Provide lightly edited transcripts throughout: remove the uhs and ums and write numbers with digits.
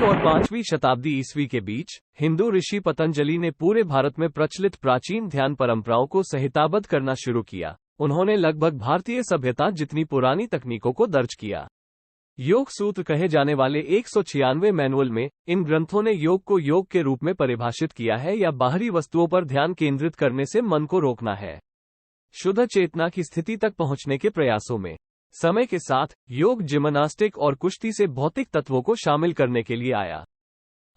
3वीं और 5वीं शताब्दी ईस्वी के बीच हिंदू ऋषि पतंजलि ने पूरे भारत में प्रचलित प्राचीन ध्यान परंपराओं को संहिताबद्ध करना शुरू किया। उन्होंने लगभग भारतीय सभ्यता जितनी पुरानी तकनीकों को दर्ज किया। योग सूत्र कहे जाने वाले 196 मैनुअल में इन ग्रंथों ने योग को योग के रूप में परिभाषित किया है या बाहरी वस्तुओं पर ध्यान केंद्रित करने से मन को रोकना है, शुद्ध चेतना की स्थिति तक पहुंचने के प्रयासों में। समय के साथ योग जिम्नास्टिक और कुश्ती से भौतिक तत्वों को शामिल करने के लिए आया।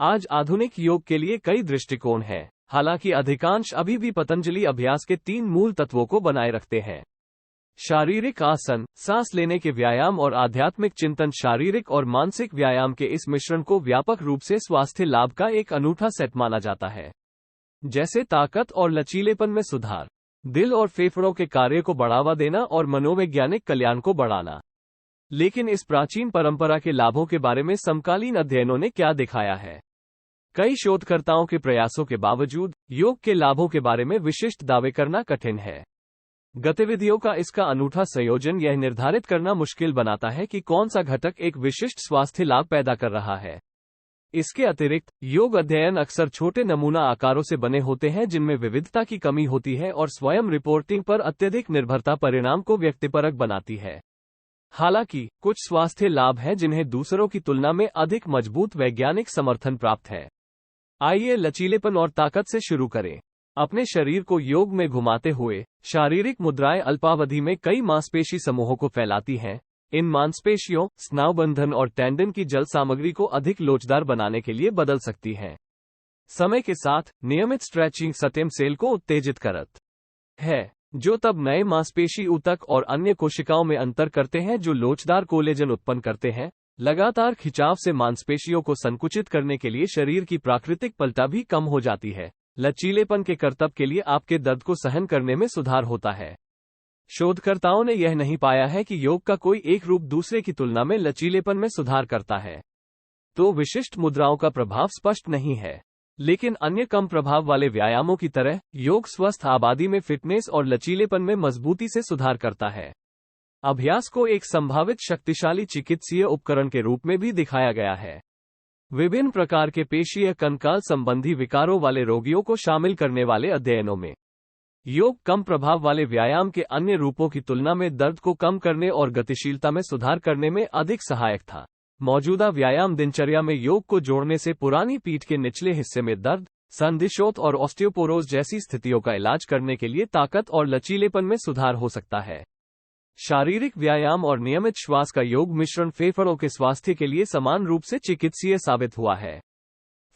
आज आधुनिक योग के लिए कई दृष्टिकोण हैं, हालांकि अधिकांश अभी भी पतंजलि अभ्यास के 3 मूल तत्वों को बनाए रखते हैं। शारीरिक आसन, सांस लेने के व्यायाम और आध्यात्मिक चिंतन। शारीरिक और मानसिक व्यायाम के इस मिश्रण को व्यापक रूप से स्वास्थ्य लाभ का एक अनूठा सेट माना जाता है, जैसे ताकत और लचीलेपन में सुधार, दिल और फेफड़ों के कार्य को बढ़ावा देना और मनोवैज्ञानिक कल्याण को बढ़ाना। लेकिन इस प्राचीन परंपरा के लाभों के बारे में समकालीन अध्ययनों ने क्या दिखाया है? कई शोधकर्ताओं के प्रयासों के बावजूद योग के लाभों के बारे में विशिष्ट दावे करना कठिन है। गतिविधियों का इसका अनूठा संयोजन यह निर्धारित करना मुश्किल बनाता है कि कौन सा घटक एक विशिष्ट स्वास्थ्य लाभ पैदा कर रहा है। इसके अतिरिक्त योग अध्ययन अक्सर छोटे नमूना आकारों से बने होते हैं जिनमें विविधता की कमी होती है और स्वयं रिपोर्टिंग पर अत्यधिक निर्भरता परिणाम को व्यक्तिपरक बनाती है। हालांकि कुछ स्वास्थ्य लाभ हैं जिन्हें दूसरों की तुलना में अधिक मजबूत वैज्ञानिक समर्थन प्राप्त है। आइए लचीलेपन और ताकत से शुरू करें। अपने शरीर को योग में घुमाते हुए शारीरिक मुद्राएं अल्पावधि में कई मांसपेशी समूहों को फैलाती हैं। इन मांसपेशियों, स्नायुबंधन और टेंडन की जल सामग्री को अधिक लोचदार बनाने के लिए बदल सकती हैं। समय के साथ नियमित स्ट्रेचिंग स्टेम सेल को उत्तेजित करत है, जो तब नए मांसपेशी ऊतक और अन्य कोशिकाओं में अंतर करते हैं जो लोचदार कोलेजन उत्पन्न करते हैं। लगातार खिंचाव से मांसपेशियों को संकुचित करने के लिए शरीर की प्राकृतिक पलटा भी कम हो जाती है। लचीलेपन के करतब के लिए आपके दर्द को सहन करने में सुधार होता है। शोधकर्ताओं ने यह नहीं पाया है कि योग का कोई एक रूप दूसरे की तुलना में लचीलेपन में सुधार करता है, तो विशिष्ट मुद्राओं का प्रभाव स्पष्ट नहीं है। लेकिन अन्य कम प्रभाव वाले व्यायामों की तरह योग स्वस्थ आबादी में फिटनेस और लचीलेपन में मजबूती से सुधार करता है। अभ्यास को एक संभावित शक्तिशाली चिकित्सीय उपकरण के रूप में भी दिखाया गया है। विभिन्न प्रकार के पेशीय कंकाल संबंधी विकारों वाले रोगियों को शामिल करने वाले अध्ययनों में योग कम प्रभाव वाले व्यायाम के अन्य रूपों की तुलना में दर्द को कम करने और गतिशीलता में सुधार करने में अधिक सहायक था। मौजूदा व्यायाम दिनचर्या में योग को जोड़ने से पुरानी पीठ के निचले हिस्से में दर्द, संधिशोथ और ऑस्टियोपोरोज जैसी स्थितियों का इलाज करने के लिए ताकत और लचीलेपन में सुधार हो सकता है। शारीरिक व्यायाम और नियमित श्वास का योग मिश्रण फेफड़ों के स्वास्थ्य के लिए समान रूप से चिकित्सीय साबित हुआ है।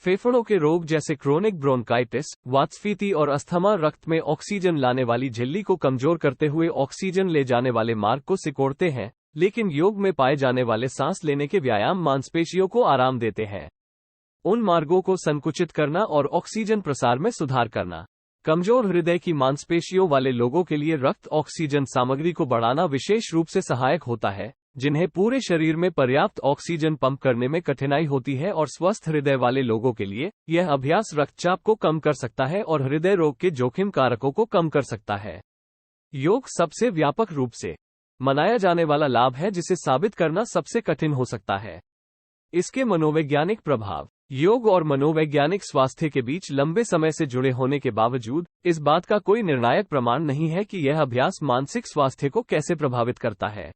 फेफड़ों के रोग जैसे क्रोनिक ब्रोंकाइटिस, वातस्फीति और अस्थमा रक्त में ऑक्सीजन लाने वाली झिल्ली को कमजोर करते हुए ऑक्सीजन ले जाने वाले मार्ग को सिकोड़ते हैं, लेकिन योग में पाए जाने वाले सांस लेने के व्यायाम मांसपेशियों को आराम देते हैं। उन मार्गों को संकुचित करना और ऑक्सीजन प्रसार में सुधार करना। कमजोर हृदय की मांसपेशियों वाले लोगों के लिए रक्त ऑक्सीजन सामग्री को बढ़ाना विशेष रूप से सहायक होता है, जिन्हें पूरे शरीर में पर्याप्त ऑक्सीजन पंप करने में कठिनाई होती है। और स्वस्थ हृदय वाले लोगों के लिए यह अभ्यास रक्तचाप को कम कर सकता है और हृदय रोग के जोखिम कारकों को कम कर सकता है। योग सबसे व्यापक रूप से मनाया जाने वाला लाभ है जिसे साबित करना सबसे कठिन हो सकता है। इसके मनोवैज्ञानिक प्रभाव। योग और मनोवैज्ञानिक स्वास्थ्य के बीच लंबे समय से जुड़े होने के बावजूद इस बात का कोई निर्णायक प्रमाण नहीं है कि यह अभ्यास मानसिक स्वास्थ्य को कैसे प्रभावित करता है।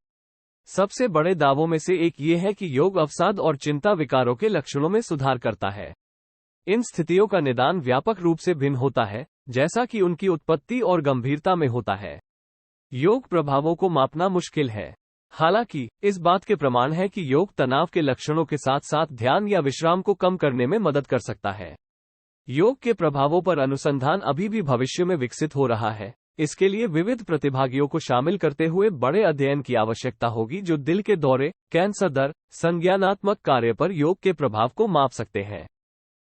सबसे बड़े दावों में से एक ये है कि योग अवसाद और चिंता विकारों के लक्षणों में सुधार करता है। इन स्थितियों का निदान व्यापक रूप से भिन्न होता है, जैसा कि उनकी उत्पत्ति और गंभीरता में होता है। योग प्रभावों को मापना मुश्किल है। हालांकि इस बात के प्रमाण है कि योग तनाव के लक्षणों के साथ साथ ध्यान या विश्राम को कम करने में मदद कर सकता है। योग के प्रभावों पर अनुसंधान अभी भी भविष्य में विकसित हो रहा है। इसके लिए विविध प्रतिभागियों को शामिल करते हुए बड़े अध्ययन की आवश्यकता होगी जो दिल के दौरे, कैंसर दर, संज्ञानात्मक कार्य पर योग के प्रभाव को माप सकते हैं।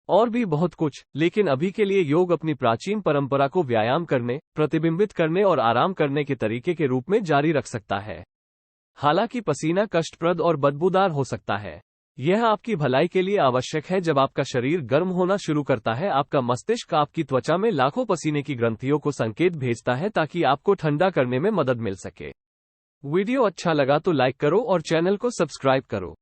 और भी बहुत कुछ, लेकिन अभी के लिए योग अपनी प्राचीन परंपरा को व्यायाम करने, प्रतिबिंबित करने और आराम करने के तरीके के रूप में जारी रख सकता है। हालांकि पसीना कष्टप्रद और बदबूदार हो सकता है। यह आपकी भलाई के लिए आवश्यक है। जब आपका शरीर गर्म होना शुरू करता है, आपका मस्तिष्क आपकी त्वचा में लाखों पसीने की ग्रंथियों को संकेत भेजता है ताकि आपको ठंडा करने में मदद मिल सके। वीडियो अच्छा लगा तो लाइक करो और चैनल को सब्सक्राइब करो।